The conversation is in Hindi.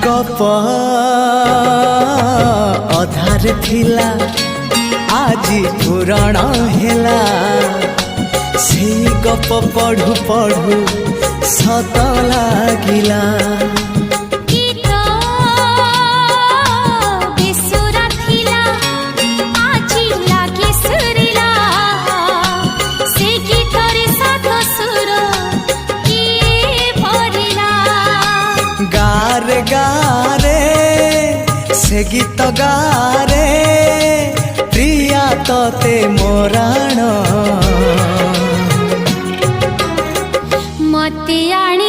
गप अधार थिला आजी पुराण हेला से गप पढ़ु पढ़ु सत लागिला गारे गारे से गीत गारे प्रिया तोते मोराण मते आणे